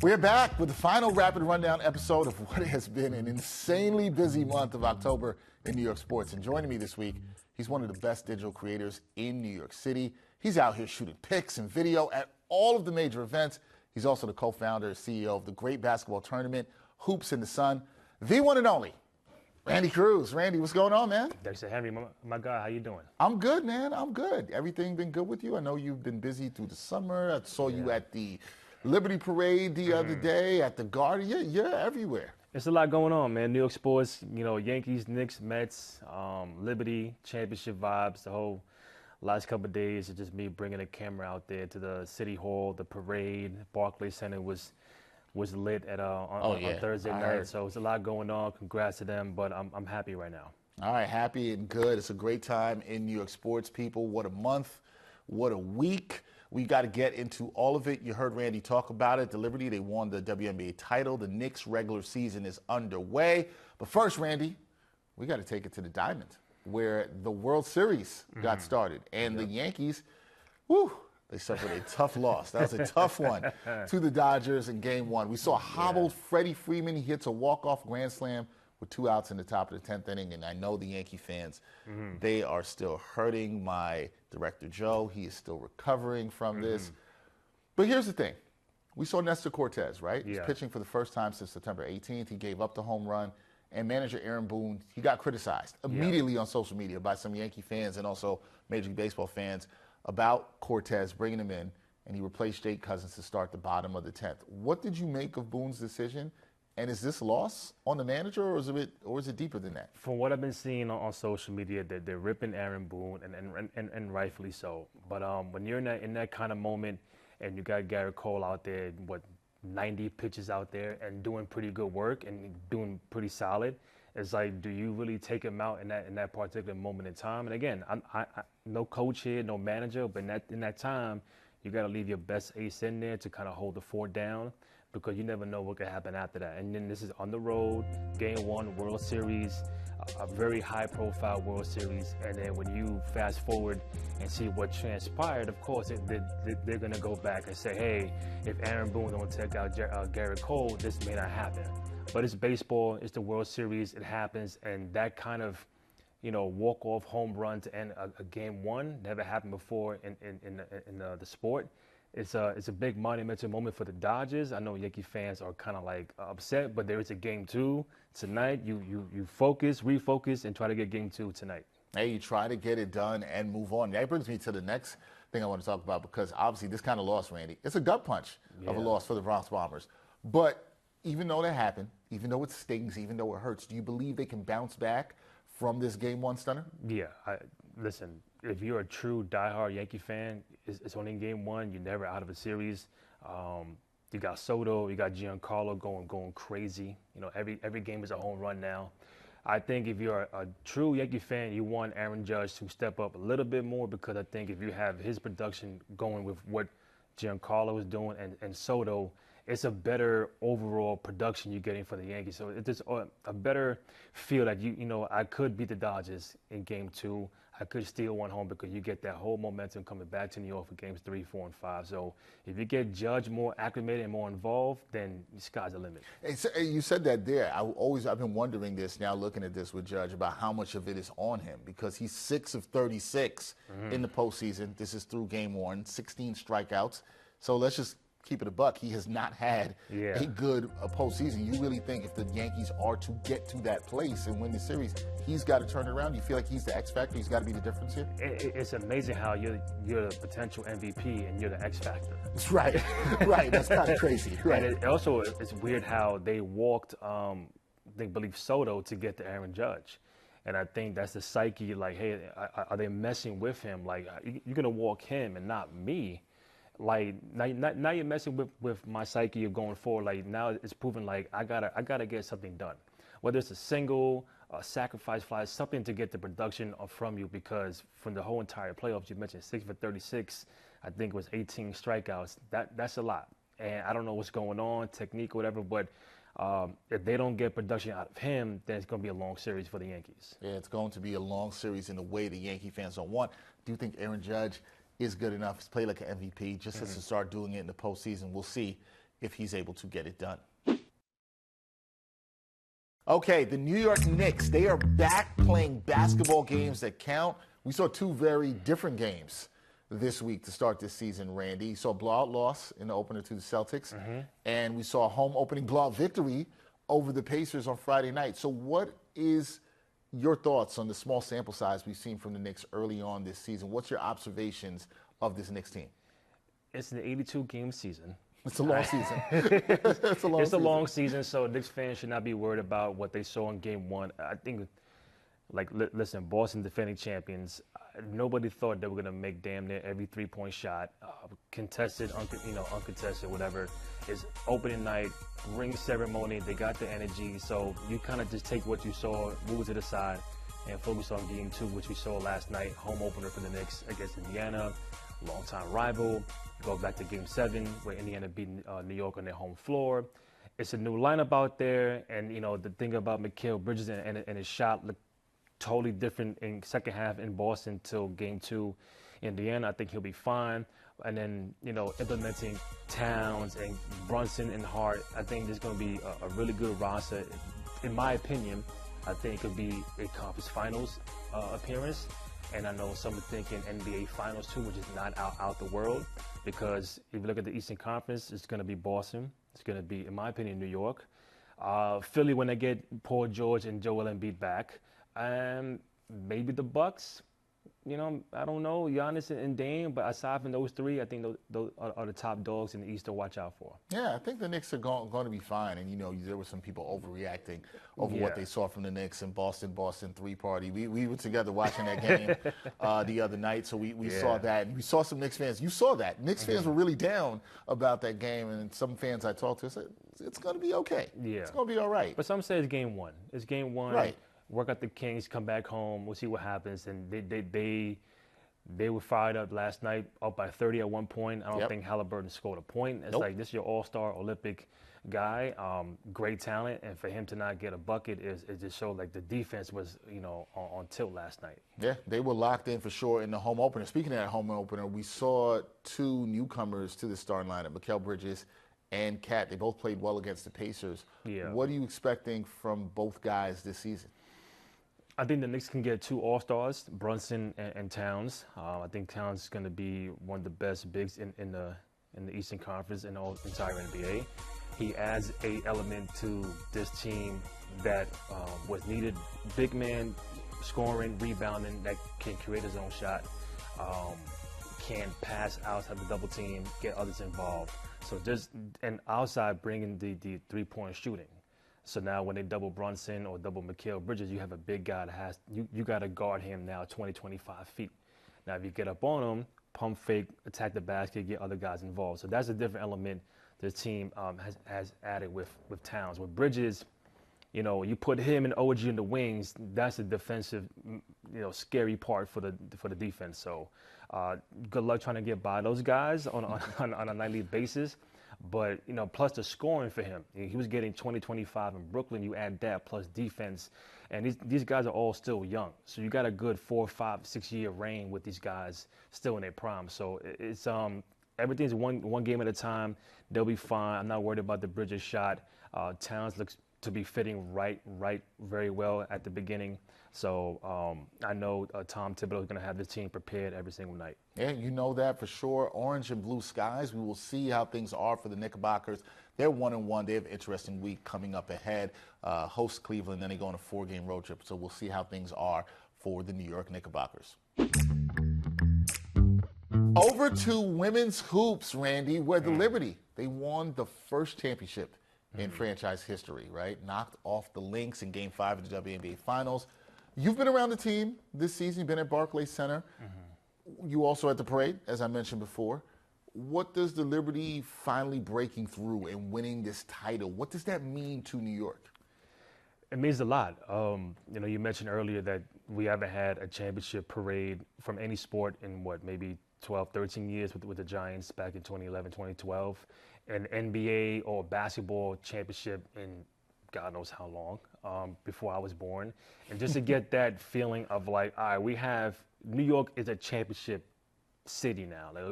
We're back with the final Rapid Rundown episode of what has been an insanely busy month of October in New York sports. And joining me this week, he's one of the best digital creators in New York City. He's out here shooting pics and video at all of the major events. He's also the co-founder and CEO of the great basketball tournament, Hoops in the Sun. The one and only, Randy Cruz. Randy, what's going on, man? Dexter Henry, my guy, how you doing? I'm good, man. I'm good. Everything been good with you? I know you've been busy through the summer. I saw you at the Liberty Parade the other day, at the Garden. You're everywhere. It's a lot going on, man. New York sports, Yankees, Knicks, Mets, Liberty, championship vibes. The whole last couple of days is just me bringing a camera out there to the City Hall, the parade. Barclays Center was lit on Thursday night. So it's a lot going on. Congrats to them, but I'm happy right now. All right, happy and good. It's a great time in New York sports, people. What a month. What a week. We got to get into all of it. You heard Randy talk about it. The Liberty, they won the WNBA title. The Knicks regular season is underway. But first, Randy, we got to take it to the Diamond, where the World Series got started. And the Yankees, they suffered a tough loss. That was a tough one to the Dodgers in Game 1. We saw hobbled Freddie Freeman. He hits a walk-off grand slam with 2 outs in the top of the 10th inning. And I know the Yankee fans, they are still hurting. My director, Joe, he is still recovering from this. But here's the thing. We saw Nestor Cortez, right? He's pitching for the first time since September 18th. He gave up the home run. And manager Aaron Boone, he got criticized immediately on social media by some Yankee fans and also Major League Baseball fans about Cortez bringing him in, and he replaced Jake Cousins to start the bottom of the 10th. What did you make of Boone's decision? And is this loss on the manager, or is it deeper than that? From what I've been seeing on social media, they're ripping Aaron Boone, and rightfully so. But when you're in that kind of moment, and you got Garrett Cole out there, 90 pitches out there, and doing pretty good work and doing pretty solid, it's like, do you really take him out in that particular moment in time? And again, I no coach here, no manager, but in that time, you got to leave your best ace in there to kind of hold the fort down, because you never know what could happen after that. And then this is on the road, Game 1, World Series, a very high-profile World Series. And then when you fast forward and see what transpired, of course, they're going to go back and say, hey, if Aaron Boone don't take out Garrett Cole, this may not happen. But it's baseball, it's the World Series, it happens, and that kind of, walk-off home run to end a Game 1 never happened before in the sport. It's a big monumental moment for the Dodgers. I know Yankee fans are kind of like upset, but there is a Game 2 tonight. You focus, refocus, and try to get Game 2 tonight. Hey, you try to get it done and move on. That brings me to the next thing I want to talk about, because obviously this kind of loss, Randy, it's a gut punch of a loss for the Bronx Bombers. But even though that happened, even though it stings, even though it hurts, do you believe they can bounce back from this Game 1 stunner? Yeah. Listen, if you're a true diehard Yankee fan, it's only in Game 1. You're never out of a series. You got Soto, you got Giancarlo going crazy. Every game is a home run now. I think if you're a true Yankee fan, you want Aaron Judge to step up a little bit more, because I think if you have his production going with what Giancarlo is doing and Soto, it's a better overall production you're getting for the Yankees. So it's just a better feel that I could beat the Dodgers in Game 2. I could steal one home, because you get that whole momentum coming back to New York for Games 3, 4, and 5. So if you get Judge more acclimated and more involved, then the sky's the limit. You said that there. I've been wondering this now, looking at this with Judge, about how much of it is on him, because he's 6 of 36 in the postseason. This is through Game 1, 16 strikeouts. So let's just keep it a buck. He has not had a good postseason. You really think if the Yankees are to get to that place and win the series, he's got to turn it around? You feel like he's the X factor? He's got to be the difference here? It's amazing how you're the potential MVP and you're the X factor. Right. That's kind of crazy. Right. And it's weird how they walked, I believe Soto to get to Aaron Judge. And I think that's the psyche, like, hey, are they messing with him? Like, you're going to walk him and not me. Like, now you're messing with my psyche of going forward. Like, now it's proven like I gotta get something done, whether it's a single, a sacrifice fly, something to get the production from you, because from the whole entire playoffs, you mentioned 6 for 36, I think it was 18 strikeouts. That's a lot, and I don't know what's going on, technique or whatever, but if they don't get production out of him, then it's going to be a long series for the Yankees. Yeah, it's going to be a long series in a way the Yankee fans don't want. Do you think Aaron Judge is good enough? He's played like an MVP, just has to start doing it in the postseason. We'll see if he's able to get it done. Okay, the New York Knicks, they are back playing basketball games that count. We saw two very different games this week to start this season, Randy. You saw a blowout loss in the opener to the Celtics, and we saw a home opening blowout victory over the Pacers on Friday night. So what is your thoughts on the small sample size we've seen from the Knicks early on this season? What's your observations of this Knicks team? It's an 82-game season. It's a long season. It's a long season, so Knicks fans should not be worried about what they saw in Game 1. I think, listen, Boston defending champions, nobody thought they were going to make damn near every three-point shot, contested, uncontested, whatever. It's opening night, ring ceremony, they got the energy, so you kind of just take what you saw, move it to the side, and focus on Game 2, which we saw last night, home opener for the Knicks against Indiana, longtime rival. Go back to Game 7, where Indiana beat New York on their home floor. It's a new lineup out there, and the thing about Mikal Bridges and his shot looked totally different in second half in Boston till Game 2. Indiana, I think he'll be fine. And then implementing Towns and Brunson and Hart, I think there's going to be a really good roster. In my opinion, I think it could be a conference finals appearance. And I know some are thinking NBA Finals too, which is not out the world, because if you look at the Eastern Conference, it's going to be Boston. It's going to be, in my opinion, New York. Philly, when they get Paul George and Joel Embiid back. And maybe the Bucks. I don't know, Giannis and Dame, but aside from those three, I think those are the top dogs in the East to watch out for. Yeah, I think the Knicks are going to be fine. And, there were some people overreacting over what they saw from the Knicks and Boston 3 party. We were together watching that game the other night, so we saw that. And we saw some Knicks fans. You saw that. Knicks fans were really down about that game, and some fans I talked to said, it's going to be okay. Yeah. It's going to be all right. But some say it's Game 1. It's Game 1. Right. Work out the Kings, come back home. We'll see what happens. And they were fired up last night, up by 30 at one point. I don't think Halliburton scored a point. It's like, this is your all-star Olympic guy, great talent, and for him to not get a bucket it just showed like the defense was on tilt last night. Yeah, they were locked in for sure in the home opener. Speaking of that home opener, we saw two newcomers to the starting lineup, Mikal Bridges and Cat. They both played well against the Pacers. Yeah. What are you expecting from both guys this season? I think the Knicks can get 2 All-Stars, Brunson and Towns. I think Towns is going to be one of the best bigs in the Eastern Conference and the entire NBA. He adds a element to this team that was needed. Big man, scoring, rebounding, that can create his own shot, can pass outside the double team, get others involved. So and outside bringing the three-point shooting. So now when they double Brunson or double Mikal Bridges, you have a big guy that you got to guard him now 20, 25 feet. Now if you get up on him, pump fake, attack the basket, get other guys involved. So that's a different element the team has added with Towns. With Bridges, you put him and OG in the wings, that's the defensive, scary part for the defense. So good luck trying to get by those guys on a nightly basis. But, plus the scoring for him. He was getting 20, 25 in Brooklyn. You add that plus defense. And these guys are all still young. So you got a good 4, 5, 6 year reign with these guys still in their prime. So it's everything's one game at a time. They'll be fine. I'm not worried about the Bridges shot. Towns looks to be fitting right very well at the beginning. So I know Tom Thibodeau is going to have this team prepared every single night. Yeah, you know that for sure. Orange and blue skies. We will see how things are for the Knickerbockers. They're 1-1. They have an interesting week coming up ahead. Host Cleveland, then they go on a 4-game road trip. So we'll see how things are for the New York Knickerbockers. Over to women's hoops, Randy, where the Liberty, they won the first championship in franchise history, right? Knocked off the Lynx in Game 5 of the WNBA Finals. You've been around the team this season. You've been at Barclays Center. You also at the parade, as I mentioned before. What does the Liberty finally breaking through and winning this title, what does that mean to New York? It means a lot. You mentioned earlier that we haven't had a championship parade from any sport in maybe 12, 13 years with the Giants back in 2011, 2012. An NBA or basketball championship in God knows how long, before I was born. And just to get that feeling of like, all right, New York is a championship city now. Like,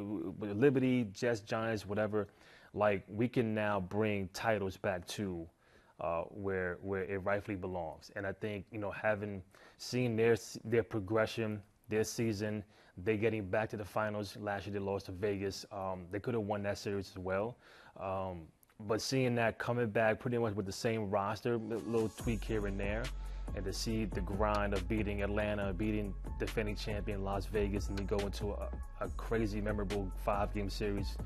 Liberty, Jets, Giants, whatever, like we can now bring titles back to where it rightfully belongs. And I think having seen their progression, their season, they getting back to the finals last year. They lost to Vegas. They could have won that series as well. But seeing that coming back pretty much with the same roster, a little tweak here and there, and to see the grind of beating Atlanta, beating defending champion Las Vegas, and then go into a crazy, memorable 5-game series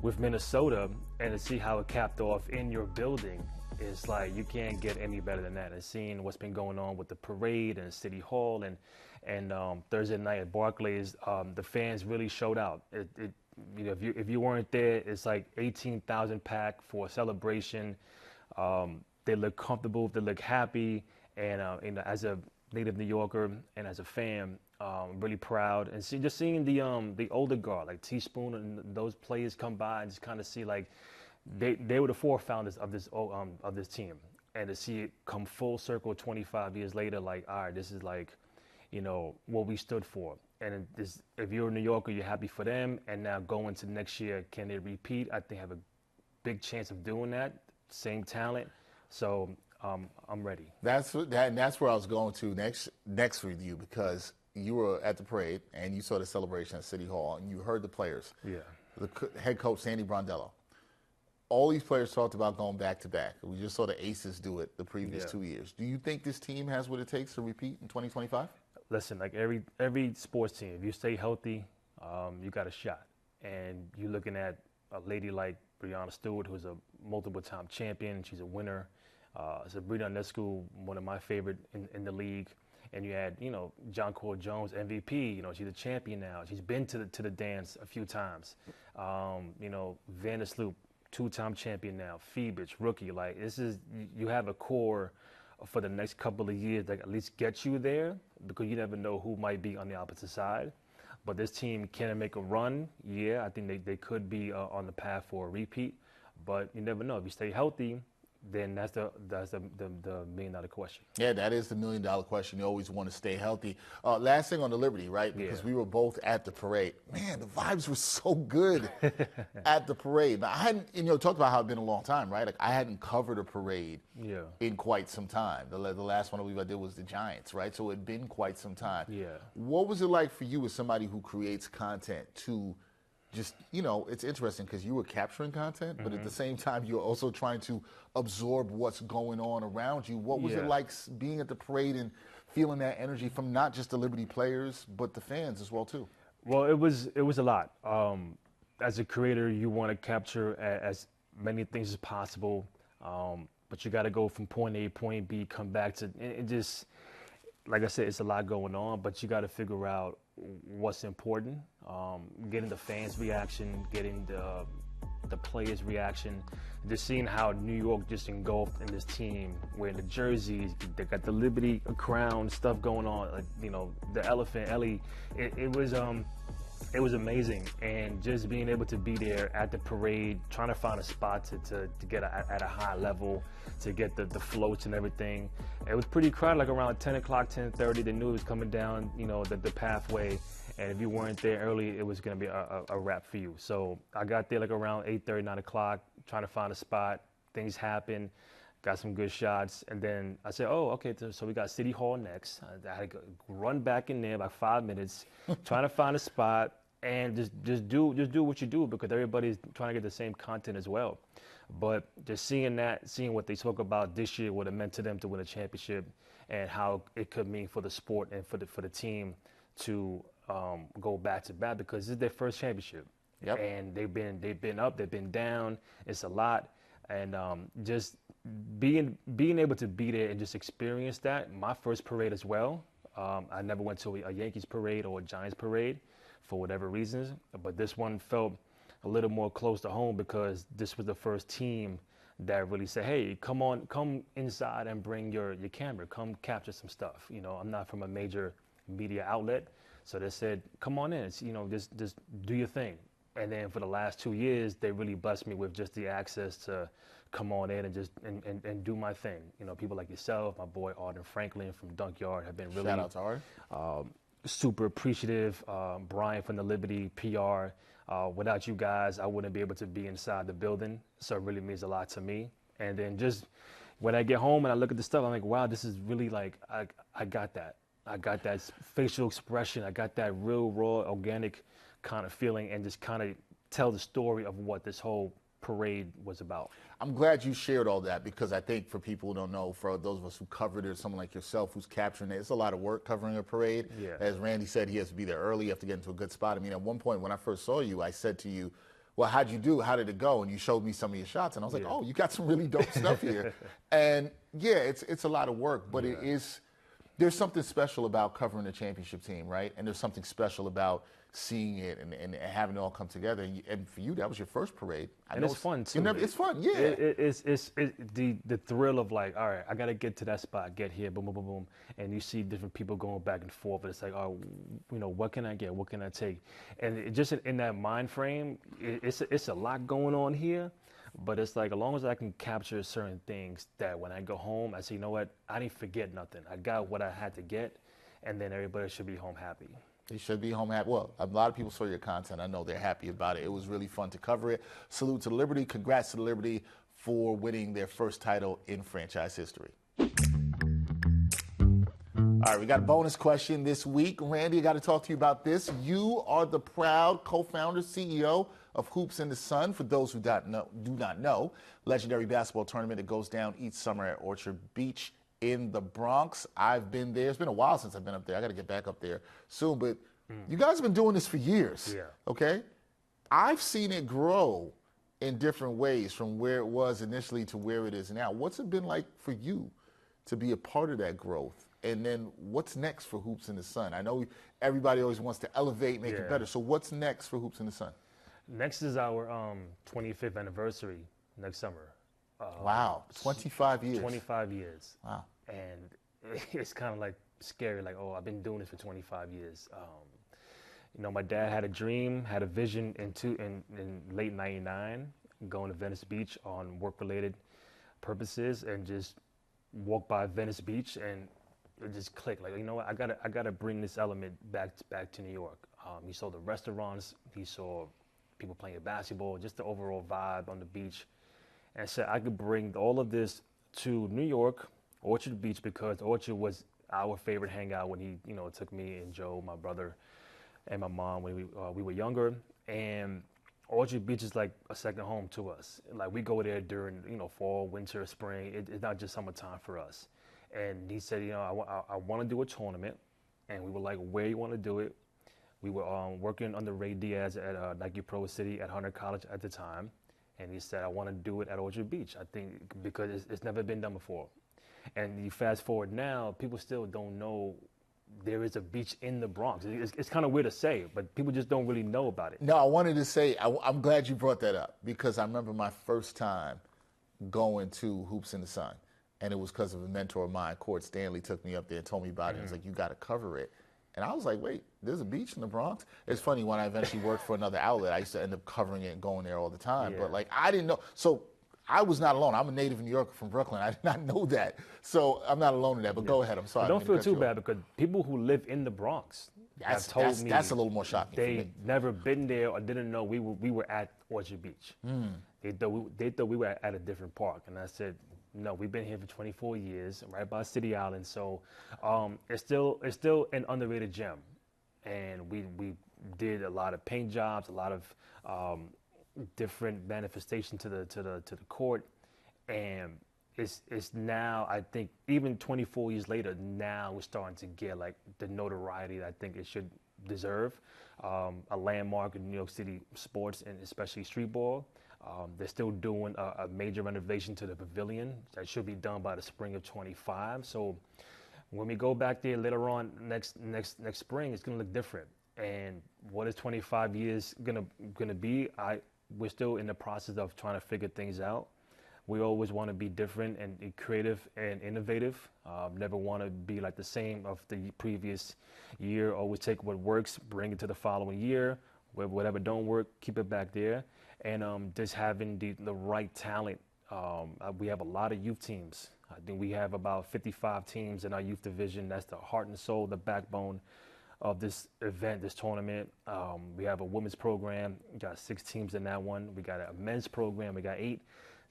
with Minnesota, and to see how it capped off in your building, it's like you can't get any better than that. And seeing what's been going on with the parade and City Hall and Thursday night at Barclays, the fans really showed out. If you weren't there, it's like 18,000 pack for a celebration. They look comfortable, they look happy, and as a native New Yorker and as a fan, I'm really proud. And just seeing the older guard like Teaspoon and those players come by and just kind of see like they were the forefounders of this team, and to see it come full circle 25 years later, like, all right, this is like, what we stood for. And if you're a New Yorker, you're happy for them. And now going to next year, can they repeat? I think have a big chance of doing that. Same talent, so I'm ready. That's where I was going to next with you, because you were at the parade and you saw the celebration at City Hall and you heard the players. Yeah. The head coach Sandy Brondello. All these players talked about going back to back. We just saw the Aces do it the previous 2 years. Do you think this team has what it takes to repeat in 2025? Listen, like every sports team, if you stay healthy, you got a shot. And you're looking at a lady like Breanna Stewart, who's a multiple-time champion. She's a winner. Sabrina Ionescu, one of my favorite in the league. And you had, Jonquel Jones, MVP. She's a champion now. She's been to the dance a few times. Vandersloot, 2-time champion now. Phoebus, rookie. Like, you have a core for the next couple of years that at least gets you there, because you never know who might be on the opposite side. But this team can make a run. Yeah, I think they could be on the path for a repeat. But you never know. If you stay healthy, then that's the $1 million question. Yeah, that is the $1 million question. You always want to stay healthy. Last thing on the Liberty, right? Because we were both at the parade. Man, the vibes were so good at the parade. Now, I hadn't, talked about how it's been a long time, right? Like, I hadn't covered a parade in quite some time. The last one I believe I did was the Giants, right? So it had been quite some time. Yeah. What was it like for you as somebody who creates content to just, it's interesting because you were capturing content, but at the same time, you're also trying to absorb what's going on around you. What was it like being at the parade and feeling that energy from not just the Liberty players, but the fans as well, too? Well, it was a lot. As a creator, you want to capture as many things as possible, but you got to go from point A, point B, come back to it. Just, like I said, it's a lot going on, but you got to figure out what's important, getting the fans' reaction, getting the players' reaction, just seeing how New York just engulfed in this team, wearing the jerseys, they got the Liberty crown stuff going on, like, the elephant, Ellie. It was amazing, and just being able to be there at the parade, trying to find a spot to get at a high level, to get the floats and everything. It was pretty crowded, like around 10 o'clock, 10:30. They knew it was coming down, the pathway, and if you weren't there early, it was going to be a wrap for you. So I got there like around 8:30, 9 o'clock, trying to find a spot. Things happened. Got some good shots, and then I said, "Oh, okay." So we got City Hall next. I had to run back in there about 5 minutes, trying to find a spot, and just do what you do, because everybody's trying to get the same content as well. But just seeing what they spoke about this year, what it meant to them to win a championship, and how it could mean for the sport and for the team to go back to back, because this is their first championship, and they've been up, they've been down. It's a lot. And just being able to be there and just experience that. My first parade as well. I never went to a Yankees parade or a Giants parade for whatever reasons, but this one felt a little more close to home, because this was the first team that really said, "Hey, come inside and bring your camera, come capture some stuff." I'm not from a major media outlet, so they said, "Come on in, just do your thing." And then for the last 2 years, they really blessed me with just the access to come on in and just and do my thing. People like yourself, my boy Arden Franklin from Dunk Yard have been really shout out to Arden. Super appreciative. Brian from the Liberty PR, Without you guys, I wouldn't be able to be inside the building. So it really means a lot to me. And then just when I get home and I look at the stuff, I'm like, wow, this is really like, I got that. I got that facial expression. I got that real, raw, organic kind of feeling, and just kind of tell the story of what this whole parade was about. I'm glad you shared all that, because I think for people who don't know, for those of us who covered it, someone like yourself who's capturing it, it's a lot of work covering a parade. Yeah. As Randy said, he has to be there early. You have to get into a good spot. I mean, at one point when I first saw you, I said to you, well, how'd you do? How did it go? And you showed me some of your shots, and I was like, oh, you got some really dope stuff here. And yeah, it's a lot of work, but there's something special about covering a championship team, right? And there's something special about seeing it and having it all come together. And for you, that was your first parade. And it's fun too. It's fun, yeah. It's the thrill of like, all right, I gotta get to that spot, get here, boom, boom, boom, boom, and you see different people going back and forth. And it's like, oh, what can I get? What can I take? And it just in that mind frame, it's a lot going on here. But it's like, as long as I can capture certain things, that when I go home, I say, you know what, I didn't forget nothing. I got what I had to get, and then everybody should be home happy. They should be home happy. Well, a lot of people saw your content. I know they're happy about it. It was really fun to cover it. Salute to Liberty. Congrats to Liberty for winning their first title in franchise history. All right, we got a bonus question this week. Randy, I got to talk to you about this. You are the proud co-founder, CEO of Hoops in the Sun. For those who do not know, legendary basketball tournament that goes down each summer at Orchard Beach in the Bronx. I've been there. It's been a while since I've been up there. I got to get back up there soon. But you guys have been doing this for years. Yeah. Okay? I've seen it grow in different ways from where it was initially to where it is now. What's it been like for you to be a part of that growth? And then what's next for Hoops in the Sun? I know everybody always wants to elevate, make it better. So what's next for Hoops in the Sun? Next is our 25th anniversary next summer. Wow, 25 years. 25 years. Wow. And it's kind of like scary, like, oh, I've been doing this for 25 years. My dad had a dream, had a vision in late 99, going to Venice Beach on work-related purposes, and just walk by Venice Beach, and it just clicked. Like, you know what, I gotta bring this element back to New York. He saw the restaurants, he saw people playing basketball, just the overall vibe on the beach, and said I could bring all of this to New York, Orchard Beach, because Orchard was our favorite hangout when he, took me and Joe, my brother, and my mom when we were younger. And Orchard Beach is like a second home to us. Like, we go there during, fall, winter, spring. It's not just summertime for us. And he said, I want to do a tournament. And we were like, where you want to do it? We were working under Ray Diaz at Nike Pro City at Hunter College at the time. And he said, I want to do it at Orchard Beach. I think because it's never been done before. And you fast forward now, people still don't know there is a beach in the Bronx. It's kind of weird to say, but people just don't really know about it. No, I wanted to say, I'm glad you brought that up, because I remember my first time going to Hoops in the Sun, and it was because of a mentor of mine, Court Stanley, took me up there and told me about it. He was like, you got to cover it. And I was like, wait, there's a beach in the Bronx? It's funny, when I eventually worked for another outlet, I used to end up covering it and going there all the time. But, like, I didn't know. So I was not alone. I'm a native New Yorker from Brooklyn. I did not know that. So I'm not alone in that. But go ahead. I'm sorry. Don't feel too bad, because people who live in the Bronx have told me that's a little more shocking for me. They never been there or didn't know we were at Orchard Beach. They thought we were at a different park. And I said, no, we've been here for 24 years, right by City Island. So it's still an underrated gem. And we did a lot of paint jobs, a lot of different manifestation to the court, and it's now, I think, even 24 years later, now we're starting to get like the notoriety that I think it should deserve. A landmark in New York City sports, and especially street ball. They're still doing a major renovation to the pavilion that should be done by the spring of 25. So when we go back there later on next spring, it's gonna look different. And what is 25 years gonna be? We're still in the process of trying to figure things out. We always want to be different and creative and innovative. Never want to be like the same of the previous year. Always take what works, bring it to the following year. Whatever don't work, keep it back there. And just having the right talent. We have a lot of youth teams. I think we have about 55 teams in our youth division. That's the heart and soul, the backbone of this event, this tournament. We have a women's program. We got 6 teams in that one. We got a men's program. We got 8.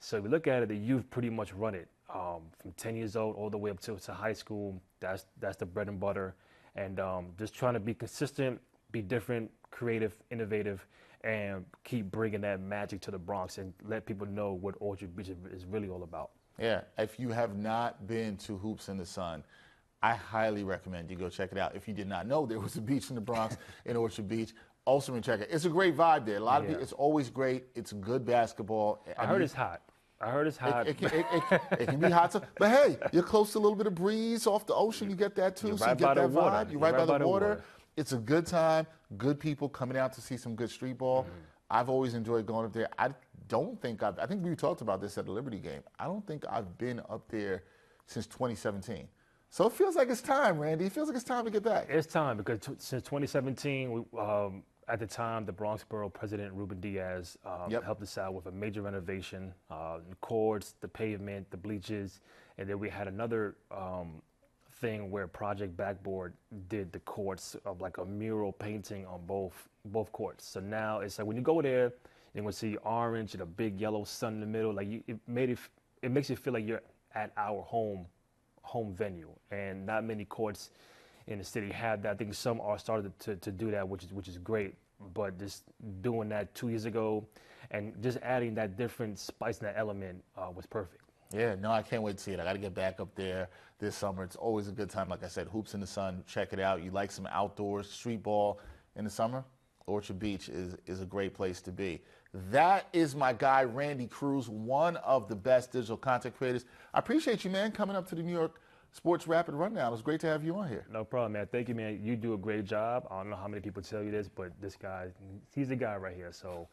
So if we look at it, the youth pretty much run it from 10 years old all the way up to high school. That's the bread and butter. And just trying to be consistent, be different, creative, innovative, and keep bringing that magic to the Bronx and let people know what Orchard Beach is really all about. Yeah, if you have not been to Hoops in the Sun, I highly recommend you go check it out. If you did not know there was a beach in the Bronx in Orchard Beach, also check it. It's a great vibe there. A lot of people, it's always great. It's good basketball. I heard it's hot. It can be hot, but hey, you're close to a little bit of breeze off the ocean. You get that too, you're so right you get that vibe. water. You're right by the water. It's a good time. Good people coming out to see some good street ball. I've always enjoyed going up there. I think we talked about this at the Liberty game. I don't think I've been up there since 2017. So it feels like it's time, Randy. It feels like it's time to get back. It's time because since 2017, at the time, the Bronx Borough President Ruben Diaz helped us out with a major renovation, the courts, the pavement, the bleachers, and then we had another thing where Project Backboard did the courts of like a mural painting on both courts. So now it's like when you go there, you're gonna see orange and a big yellow sun in the middle. Like it makes you feel like you're at our home venue, and not many courts in the city have that. I think some are started to do that, which is great. But just doing that 2 years ago, and just adding that different spice and that element was perfect. Yeah, no, I can't wait to see it. I got to get back up there this summer. It's always a good time. Like I said, Hoops in the Sun, check it out. You like some outdoors street ball in the summer? Orchard Beach is a great place to be. That is my guy, Randy Cruz, one of the best digital content creators. I appreciate you, man, coming up to the New York Sports Rapid Rundown. It was great to have you on here. No problem, man. Thank you, man. You do a great job. I don't know how many people tell you this, but this guy, he's the guy right here. So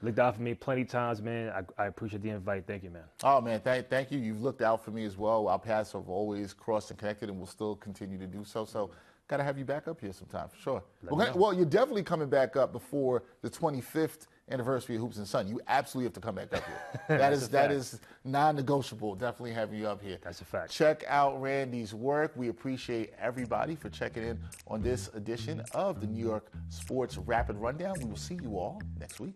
looked out for me plenty of times, man. I appreciate the invite. Thank you, man. Oh, man, thank you. You've looked out for me as well. Our paths have always crossed and connected, and we'll still continue to do so. So got to have you back up here sometime, for sure. Well, you're definitely coming back up before the 25th anniversary of Hoops and Sun. You absolutely have to come back up here. that is non-negotiable. Definitely having you up here. That's a fact. Check out Randy's work. We appreciate everybody for checking in on this edition of the New York Sports Rapid Rundown. We will see you all next week.